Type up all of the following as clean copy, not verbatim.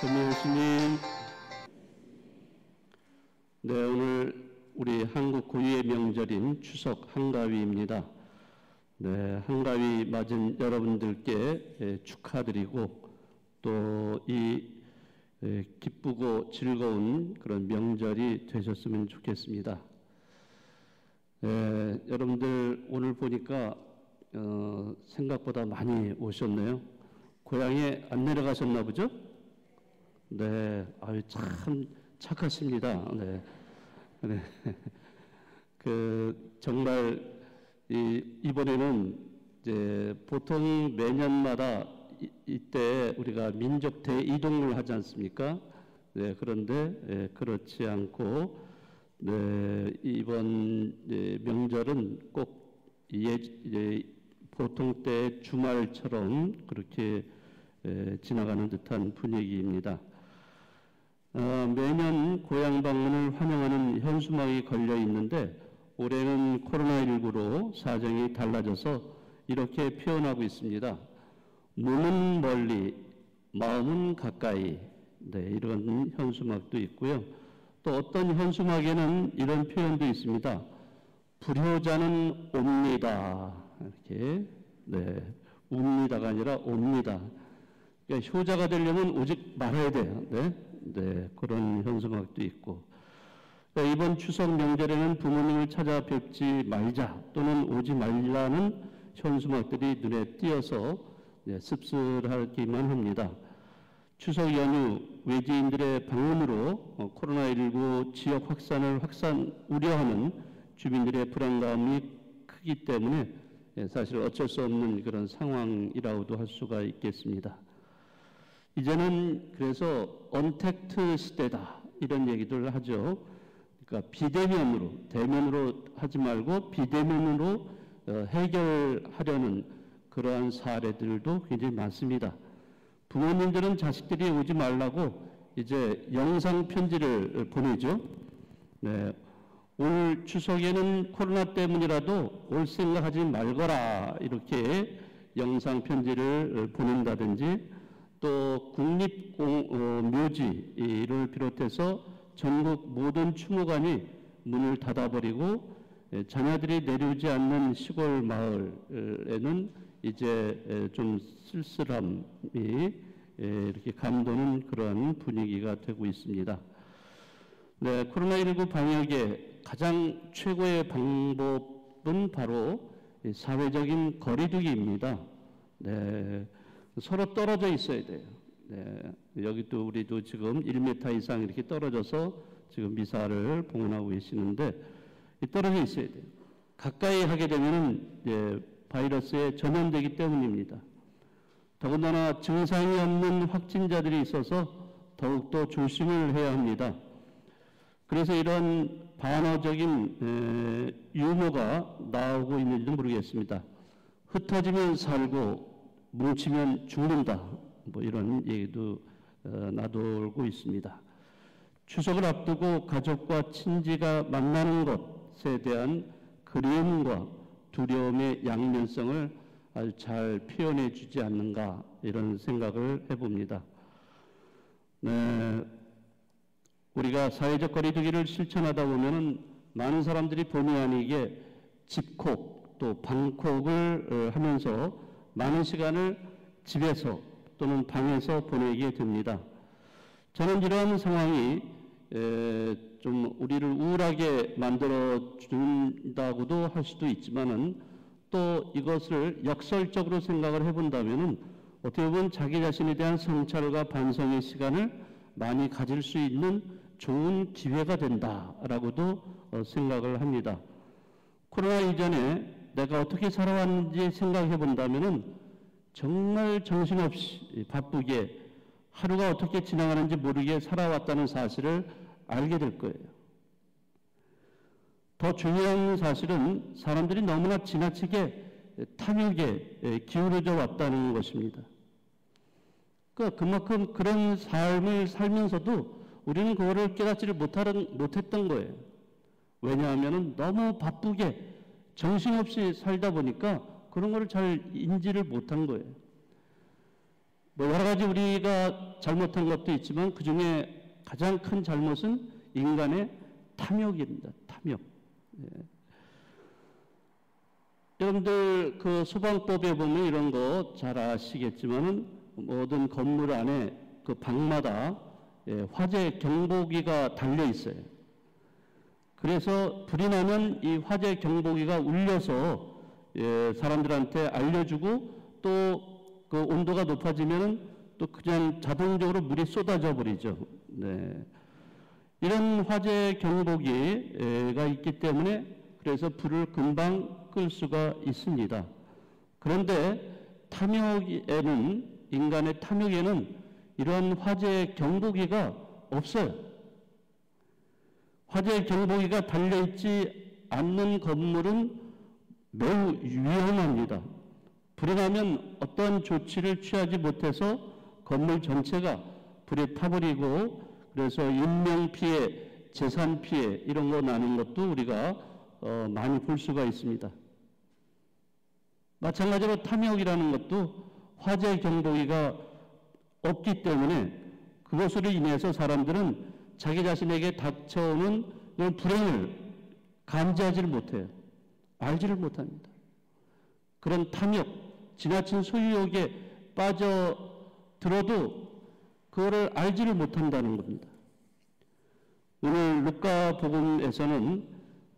금일 스님. 네, 오늘 우리 한국 고유의 명절인 추석 한가위입니다. 네, 한가위 맞은 여러분들께 축하드리고 또 이 기쁘고 즐거운 그런 명절이 되셨으면 좋겠습니다. 여러분들 오늘 보니까 생각보다 많이 오셨네요. 고향에 안 내려가셨나 보죠? 네, 아유 참 착하십니다. 네, 네. 정말 이번에는 이제 보통 매년마다 이때 우리가 민족 대이동을 하지 않습니까? 네, 그런데 그렇지 않고 이번 명절은 꼭 보통 때 주말처럼 그렇게 지나가는 듯한 분위기입니다. 매년 고향 방문을 환영하는 현수막이 걸려 있는데 올해는 코로나19로 사정이 달라져서 이렇게 표현하고 있습니다. 몸은 멀리, 마음은 가까이. 네, 이런 현수막도 있고요. 또 어떤 현수막에는 이런 표현도 있습니다. 불효자는 옵니다. 이렇게, 네, 웁니다가 아니라 옵니다. 그러니까 효자가 되려면 오직 말아야 돼요. 네, 네, 그런 현수막도 있고. 그러니까 이번 추석 명절에는 부모님을 찾아뵙지 말자 또는 오지 말라는 현수막들이 눈에 띄어서 씁쓸하기만 합니다. 추석 연휴 외지인들의 방문으로 코로나19 지역 확산을 우려하는 주민들의 불안감이 크기 때문에 사실 어쩔 수 없는 그런 상황이라고도 할 수가 있겠습니다. 이제는 그래서 언택트 시대다 이런 얘기들 하죠. 그러니까 비대면으로, 대면으로 하지 말고 비대면으로 해결하려는 그러한 사례들도 굉장히 많습니다. 부모님들은 자식들이 오지 말라고 이제 영상 편지를 보내죠. 네, 올 추석에는 코로나 때문이라도 올 생각하지 말거라 이렇게 영상 편지를 보낸다든지 또 국립묘지를 비롯해서 전국 모든 추모관이 문을 닫아버리고 자녀들이 내려오지 않는 시골 마을에는 이제 좀 쓸쓸함이 이렇게 감도는 그런 분위기가 되고 있습니다. 네, 코로나19 방역의 가장 최고의 방법은 바로 사회적인 거리두기입니다. 네, 서로 떨어져 있어야 돼요. 네, 여기도 우리도 지금 1m 이상 이렇게 떨어져서 지금 미사를 봉헌하고 계시는데 떨어져 있어야 돼요. 가까이 하게 되면 바이러스에 전염되기 때문입니다. 더군다나 증상이 없는 확진자들이 있어서 더욱더 조심을 해야 합니다. 그래서 이런 반어적인 유머가 나오고 있는지도 모르겠습니다. 흩어지면 살고 뭉치면 죽는다. 뭐 이런 얘기도 나돌고 있습니다. 추석을 앞두고 가족과 친지가 만나는 것에 대한 그리움과 두려움의 양면성을 아주 잘 표현해 주지 않는가 이런 생각을 해봅니다. 네, 우리가 사회적 거리두기를 실천하다 보면은 많은 사람들이 본의 아니게 집콕 또 방콕을 하면서 많은 시간을 집에서 또는 방에서 보내게 됩니다. 저는 이런 상황이 좀 우리를 우울하게 만들어 준다고도 할 수도 있지만은 또 이것을 역설적으로 생각을 해본다면은 어떻게 보면 자기 자신에 대한 성찰과 반성의 시간을 많이 가질 수 있는 좋은 기회가 된다라고도 생각을 합니다. 코로나 이전에 내가 어떻게 살아왔는지 생각해 본다면은 정말 정신없이 바쁘게 하루가 어떻게 지나가는지 모르게 살아왔다는 사실을 알게 될 거예요. 더 중요한 사실은 사람들이 너무나 지나치게 탐욕에 기울어져 왔다는 것입니다. 그만큼 그런 삶을 살면서도 우리는 그거를 깨닫지를 못했던 거예요. 왜냐하면 너무 바쁘게 정신 없이 살다 보니까 그런 거를 잘 인지를 못한 거예요. 뭐 여러 가지 우리가 잘못한 것도 있지만 그 중에 가장 큰 잘못은 인간의 탐욕입니다. 탐욕. 예. 여러분들 그 소방법에 보면 이런 거 잘 아시겠지만은 모든 건물 안에 그 방마다 화재 경보기가 달려 있어요. 그래서 불이 나면 이 화재 경보기가 울려서 사람들한테 알려주고 또 그 온도가 높아지면은 또 그냥 자동적으로 물이 쏟아져 버리죠. 네. 이런 화재 경보기가 있기 때문에 그래서 불을 금방 끌 수가 있습니다. 그런데 탐욕에는, 인간의 탐욕에는 이런 화재 경보기가 없어요. 화재 경보기가 달려있지 않는 건물은 매우 위험합니다. 불이 나면 어떤 조치를 취하지 못해서 건물 전체가 불에 타버리고 그래서 인명 피해, 재산 피해 이런 거 나는 것도 우리가 많이 볼 수가 있습니다. 마찬가지로 탐욕이라는 것도 화재 경보기가 없기 때문에 그것으로 인해서 사람들은 자기 자신에게 닥쳐오는 그런 불행을 감지하지를 못해요. 알지를 못합니다. 그런 탐욕, 지나친 소유욕에 빠져들어도 그거를 알지를 못한다는 겁니다. 오늘 루카 복음에서는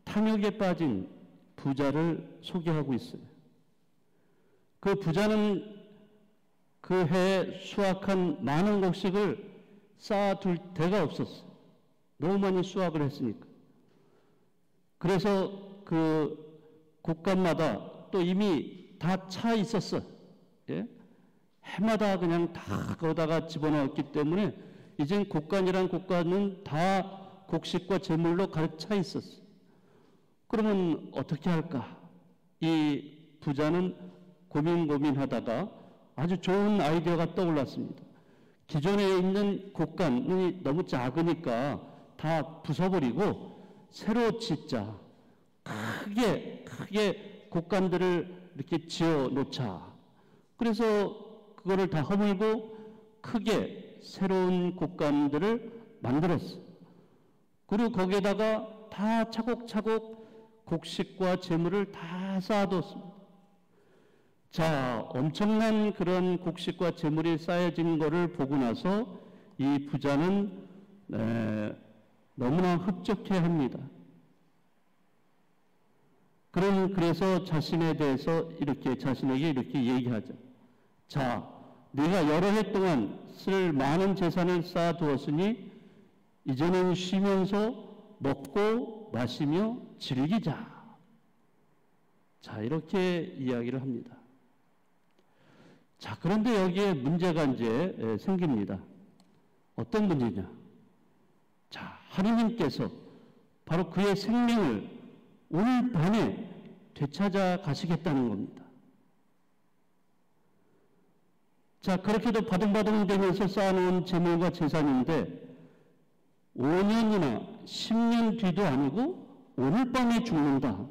탐욕에 빠진 부자를 소개하고 있어요. 그 부자는 그 해에 수확한 많은 곡식을 쌓아둘 데가 없었어요. 너무 많이 수확을 했으니까. 그래서 그 곡간마다 또 이미 다 차 있었어. 예? 해마다 그냥 다 거기다가 집어넣었기 때문에 이젠 곡간이란 곡간은 다 곡식과 재물로 가득 차 있었어. 그러면 어떻게 할까? 이 부자는 고민하다가 아주 좋은 아이디어가 떠올랐습니다. 기존에 있는 곡간이 너무 작으니까 다 부숴버리고 새로 짓자. 크게 곡간들을 이렇게 지어 놓자. 그래서 그거를 다 허물고 크게 새로운 곡간들을 만들었어. 그리고 거기에다가 다 차곡차곡 곡식과 재물을 다 쌓아뒀습니다. 자, 엄청난 그런 곡식과 재물이 쌓여진 것을 보고 나서 이 부자는 너무나 흡족해합니다. 그래서 자신에 대해서 자신에게 이렇게 얘기하죠. 자, 네가 여러 해 동안 쓸 많은 재산을 쌓아두었으니 이제는 쉬면서 먹고 마시며 즐기자. 자, 이렇게 이야기를 합니다. 자, 그런데 여기에 문제가 이제 생깁니다. 어떤 문제냐? 자, 하느님께서 바로 그의 생명을 오늘 밤에 되찾아 가시겠다는 겁니다. 자, 그렇게도 바둥바둥 되면서 쌓아놓은 재물과 재산인데 5년이나 10년 뒤도 아니고 오늘 밤에 죽는다.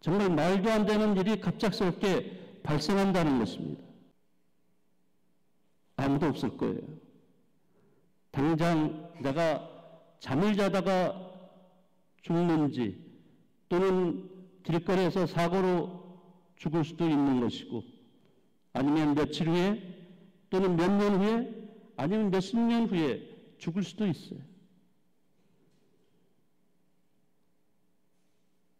정말 말도 안 되는 일이 갑작스럽게 발생한다는 것입니다. 아무도 없을 거예요. 당장 내가 잠을 자다가 죽는지 또는 길거리에서 사고로 죽을 수도 있는 것이고 아니면 며칠 후에 또는 몇 년 후에 아니면 몇십 년 후에 죽을 수도 있어요.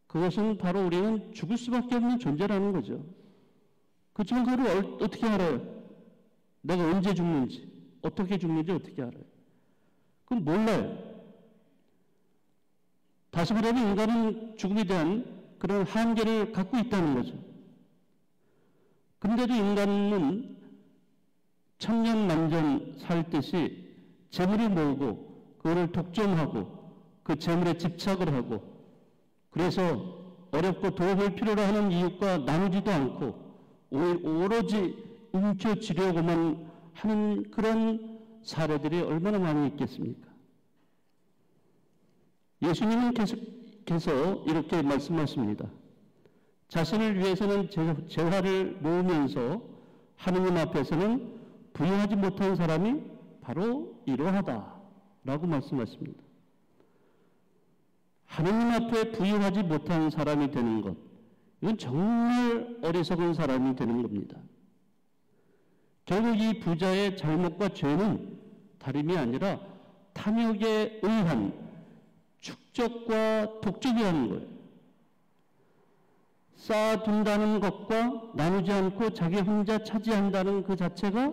그것은 바로 우리는 죽을 수밖에 없는 존재라는 거죠. 그렇지만 그걸 어떻게 알아요? 내가 언제 죽는지, 어떻게 죽는지 어떻게 알아요? 그건 몰라요. 다시 말하면 인간은 죽음에 대한 그런 한계를 갖고 있다는 거죠. 그런데도 인간은 천년만년 살 듯이 재물을 모으고 그거를 독점하고 그 재물에 집착을 하고 그래서 어렵고 도움을 필요로 하는 이웃과 나누지도 않고 오로지 움켜쥐려고만 하는 그런 사례들이 얼마나 많이 있겠습니까? 예수님은 계속해서 이렇게 말씀하십니다. 자신을 위해서는 재화를 모으면서 하느님 앞에서는 부유하지 못한 사람이 바로 이러하다라고 말씀하십니다. 하느님 앞에 부유하지 못한 사람이 되는 것, 이건 정말 어리석은 사람이 되는 겁니다. 결국 이 부자의 잘못과 죄는 다름이 아니라 탐욕에 의한 축적과 독점이라는 거예요. 쌓아둔다는 것과 나누지 않고 자기 혼자 차지한다는 그 자체가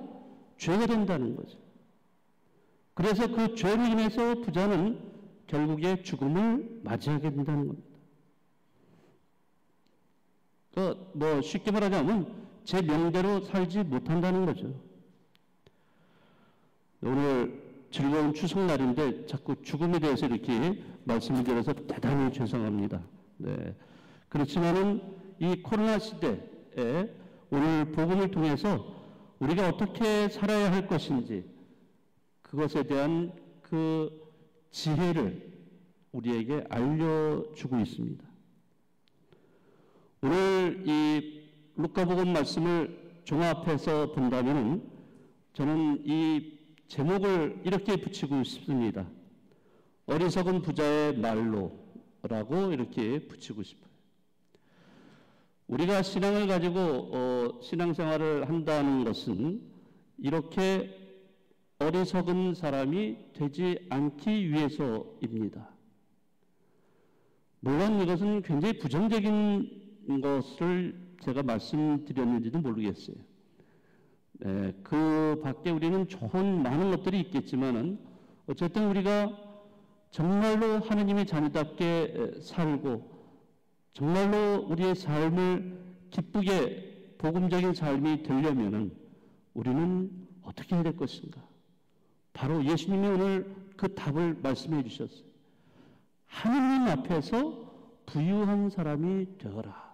죄가 된다는 거죠. 그래서 그 죄로 인해서 부자는 결국에 죽음을 맞이하게 된다는 겁니다. 쉽게 말하자면 제 명대로 살지 못한다는 거죠. 오늘 즐거운 추석날인데 자꾸 죽음에 대해서 이렇게 말씀을 드려서 대단히 죄송합니다. 네. 그렇지만은 이 코로나 시대에 오늘 복음을 통해서 우리가 어떻게 살아야 할 것인지 그것에 대한 그 지혜를 우리에게 알려주고 있습니다. 오늘 이 루카복음 말씀을 종합해서 본다면 저는 이 제목을 이렇게 붙이고 싶습니다. 어리석은 부자의 말로라고 이렇게 붙이고 싶어요. 우리가 신앙을 가지고 신앙생활을 한다는 것은 이렇게 어리석은 사람이 되지 않기 위해서입니다. 물론 이것은 굉장히 부정적인 것을 제가 말씀드렸는지도 모르겠어요. 네, 그 밖에 우리는 좋은 많은 것들이 있겠지만은 어쨌든 우리가 정말로 하느님의 자녀답게 살고 정말로 우리의 삶을 기쁘게 복음적인 삶이 되려면은 우리는 어떻게 해야 될 것인가? 바로 예수님이 오늘 그 답을 말씀해 주셨어요. 하느님 앞에서 부유한 사람이 되어라.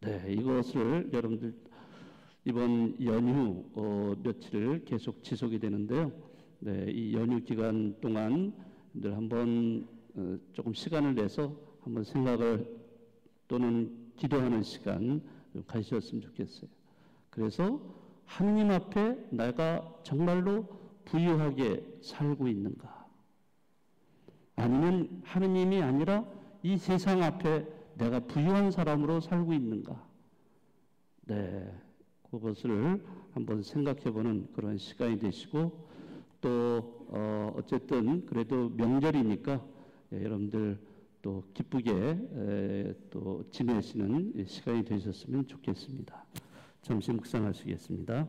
네, 이것을 여러분들 이번 연휴 며칠을 계속 지속이 되는데요. 네, 이 연휴 기간 동안 늘 한번 조금 시간을 내서 한번 생각을 또는 기도하는 시간 좀 가지셨으면 좋겠어요. 그래서 하느님 앞에 내가 정말로 부유하게 살고 있는가? 아니면 하느님이 아니라 이 세상 앞에 내가 부유한 사람으로 살고 있는가? 네, 그것을 한번 생각해보는 그런 시간이 되시고 또 어쨌든 그래도 명절이니까 여러분들 또 기쁘게 또 지내시는 시간이 되셨으면 좋겠습니다. 잠시 묵상하시겠습니다.